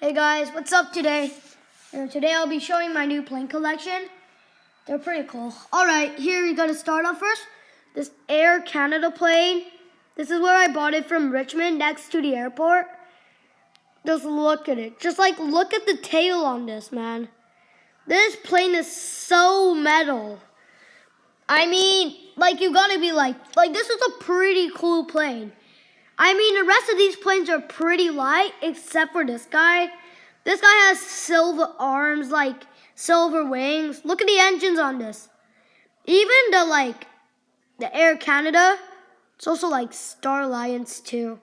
Hey guys, what's up today? Today I'll be showing my new plane collection. They're pretty cool. Alright, here we're going to start off first. This Air Canada plane. This is where I bought it from Richmond next to the airport. Just look at it. Look at the tail on this, man. This plane is so metal. I mean, you gotta be this is a pretty cool plane. I mean, the rest of these planes are pretty light, except for this guy. This guy has silver arms, silver wings. Look at the engines on this. Even the Air Canada, it's also Star Alliance too.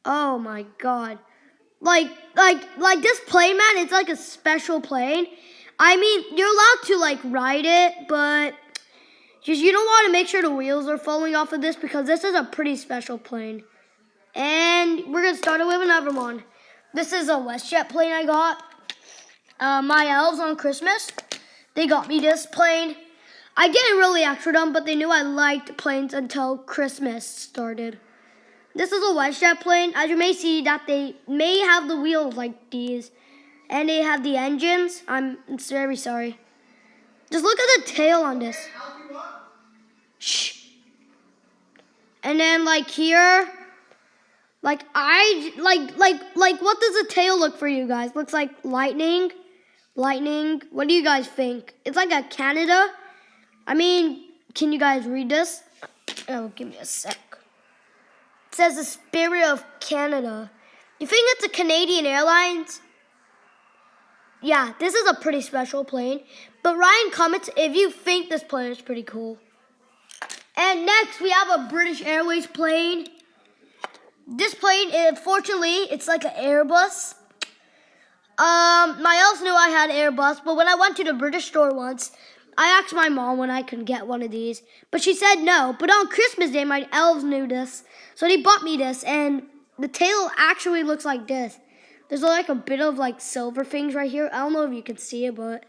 Oh my God. This plane, man, it's like a special plane. I mean, you're allowed to ride it, but you don't want to make sure the wheels are falling off of this because this is a pretty special plane. And we're going to start it with another one. This is a WestJet plane I got. My elves on Christmas, they got me this plane. I didn't really ask for them, but they knew I liked planes until Christmas started. This is a WestJet plane. As you may see, that they may have the wheels like these. And they have the engines. I'm very sorry. Just look at the tail on this. Shh. And then here, what does the tail look for you guys? Looks like lightning. Lightning. What do you guys think? It's like a Canada. I mean, can you guys read this? Oh, give me a sec. It says the Spirit of Canada. You think it's a Canadian Airlines? Yeah, this is a pretty special plane. But Ryan, comments if you think this plane is pretty cool. And next, we have a British Airways plane. This plane, fortunately, it's like an Airbus. My elves knew I had Airbus, but when I went to the British store once, I asked my mom when I could get one of these. But she said no. But on Christmas Day, my elves knew this. So they bought me this, and the tail actually looks like this. There's a bit of silver things right here. I don't know if you can see it, but...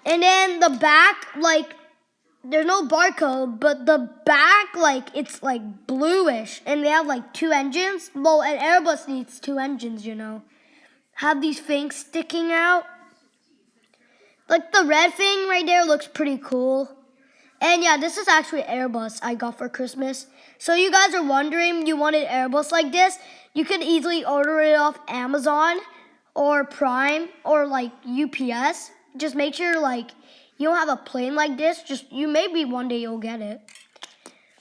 And then the back, there's no barcode, but the back, it's bluish. And they have two engines. Well, an Airbus needs two engines, you know. Have these things sticking out. The red thing right there looks pretty cool. And yeah, this is actually Airbus I got for Christmas. So you guys are wondering you wanted Airbus like this, you could easily order it off Amazon or Prime or UPS. Just make sure you don't have a plane like this. Maybe one day you'll get it.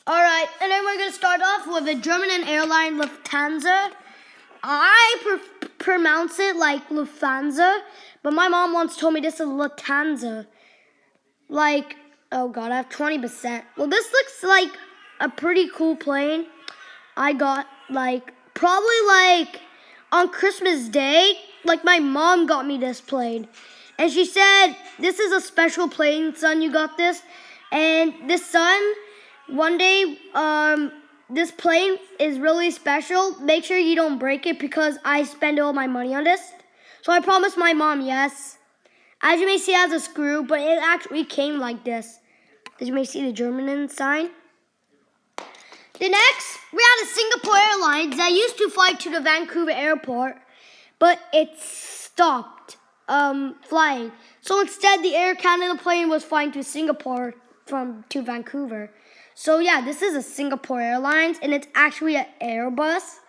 Alright, and then we're going to start off with the German airline Lufthansa. I pronounce it like Lufthansa, but my mom once told me this is Lufthansa. Oh God, I have 20%. Well, this looks like a pretty cool plane. I got probably on Christmas Day, my mom got me this plane. And she said, this is a special plane, son, you got this. And this son, one day, this plane is really special. Make sure you don't break it because I spend all my money on this. So I promised my mom, yes. As you may see, it has a screw, but it actually came like this. As you may see the German sign. The next, we had a Singapore Airlines that used to fly to the Vancouver airport, but it stopped flying. So instead, the Air Canada plane was flying to Singapore to Vancouver. So yeah, this is a Singapore Airlines, and it's actually an Airbus.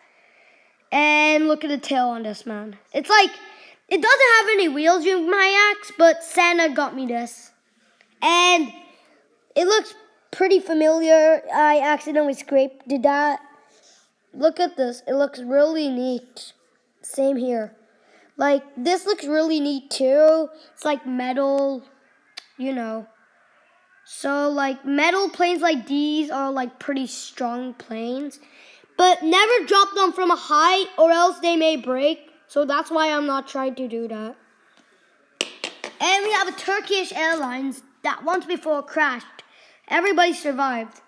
And look at the tail on this, man. It's it doesn't have any wheels, you might ask, but Santa got me this. And it looks pretty familiar. I accidentally did that. Look at this. It looks really neat. Same here. This looks really neat too. It's metal, you know. So, metal planes like these are, pretty strong planes. But never drop them from a height or else they may break. So that's why I'm not trying to do that. And we have a Turkish Airlines that once before crashed. Everybody survived.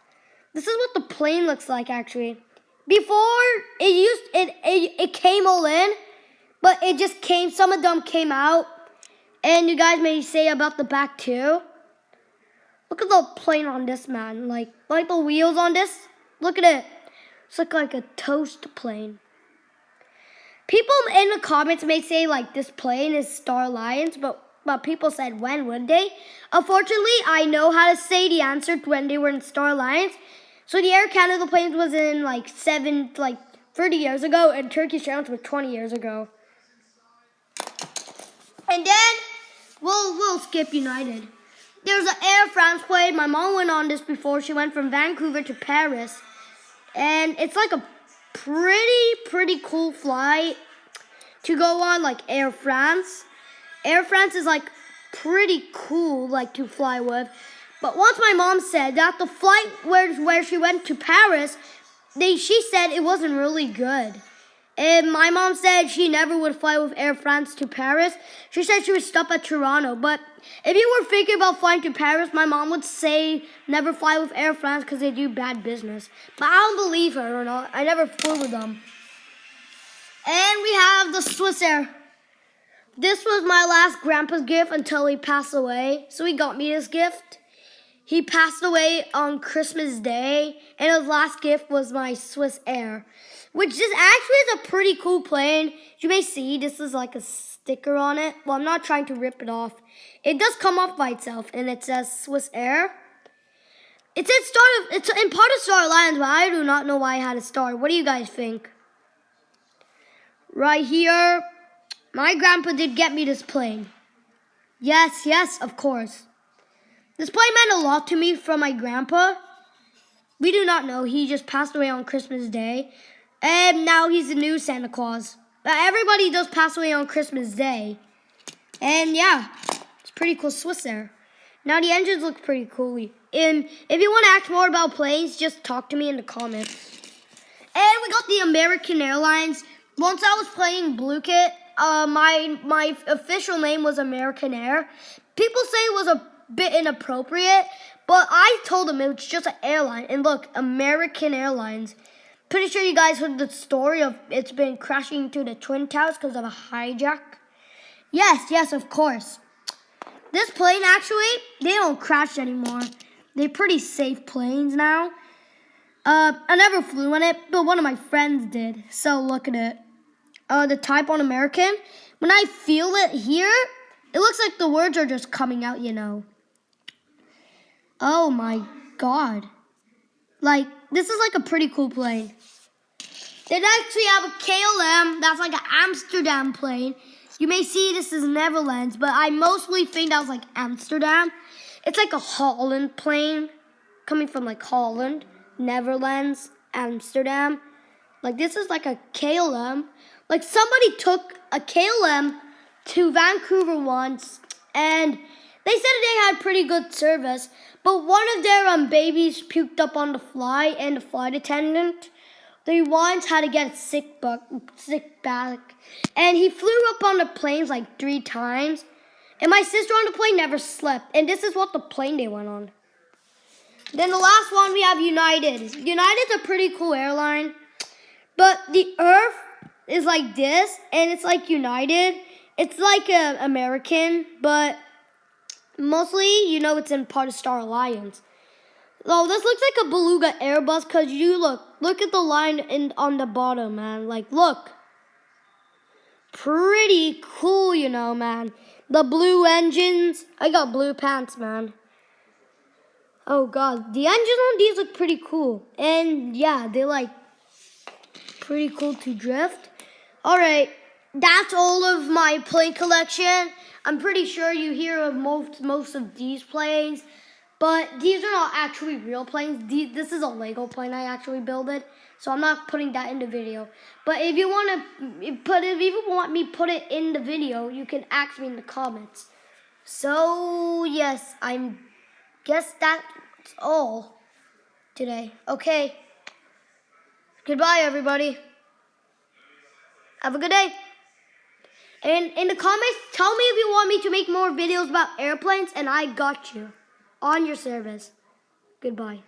This is what the plane looks like, actually. Before, it came all in, but it just came, some of them came out. And you guys may say about the back, too. Look at the plane on this, man. Like the wheels on this. Look at it. It's like a toast plane. People in the comments may say like this plane is Star Alliance, but people said when would they? Unfortunately, I know how to say the answer to when they were in Star Alliance. So the Air Canada planes was in like 30 years ago, and Turkish Airlines was 20 years ago. And then we'll skip United. There's an Air France plane. My mom went on this before. She went from Vancouver to Paris, and it's like a pretty cool flight to go on, like Air France. Air France is like pretty cool, like to fly with. But once my mom said that the flight where she went to Paris, she said it wasn't really good. And my mom said she never would fly with Air France to Paris. She said she would stop at Toronto. But if you were thinking about flying to Paris, my mom would say never fly with Air France because they do bad business. But I don't believe her or not. I never flew with them. And we have the Swiss Air. This was my last grandpa's gift until he passed away. So he got me this gift. He passed away on Christmas Day, and his last gift was my Swiss Air, which is actually a pretty cool plane. You may see this is like a sticker on it. Well, I'm not trying to rip it off. It does come off by itself, and it says Swiss Air. It's in part of Star Alliance, but I do not know why I had a star. What do you guys think? Right here, my grandpa did get me this plane. Yes, of course. This plane meant a lot to me from my grandpa. We do not know. He just passed away on Christmas Day. And now he's the new Santa Claus. Everybody does pass away on Christmas Day. And yeah, it's pretty cool Swiss Air. Now the engines look pretty cool. And if you want to ask more about planes, just talk to me in the comments. And we got the American Airlines. Once I was playing Blue Kit, my official name was American Air. People say it was a bit inappropriate, but I told them it was just an airline. And look, American Airlines. Pretty sure you guys heard the story of it's been crashing into the Twin Towers because of a hijack. Yes, of course. This plane actually, they don't crash anymore. They're pretty safe planes now. I never flew in it, but one of my friends did. So look at it. The type on American. When I feel it here, it looks like the words are just coming out, you know. Oh my God. Like, this is like a pretty cool plane. They actually have a KLM. That's like an Amsterdam plane. You may see this is Netherlands, but I mostly think that was like Amsterdam. It's like a Holland plane. Coming from like Holland, Netherlands, Amsterdam. Like this is like a KLM. Like somebody took a KLM to Vancouver once, and they said they had pretty good service, but one of their babies puked up on the flight, and the flight attendant, they once had to get a sick bag, and he flew up on the planes like 3 times, and my sister on the plane never slept, and this is what the plane they went on. Then the last one, we have United. United's a pretty cool airline, but the Earth is like this, and it's like United. It's like an American, but mostly, you know, it's in part of Star Alliance. Oh, this looks like a Beluga Airbus, because you look at the line on the bottom, man. Like, look. Pretty cool, you know, man. The blue engines. I got blue pants, man. Oh, God. The engines on these look pretty cool. And, yeah, they're, like, pretty cool to drift. All right. That's all of my plane collection. I'm pretty sure you hear of most of these planes. But these are not actually real planes. This is a Lego plane. I actually built it. So I'm not putting that in the video. But if you want me to put it in the video, you can ask me in the comments. So, yes, I guess that's all today. Okay. Goodbye, everybody. Have a good day. And in the comments, tell me if you want me to make more videos about airplanes, and I got you on your service. Goodbye.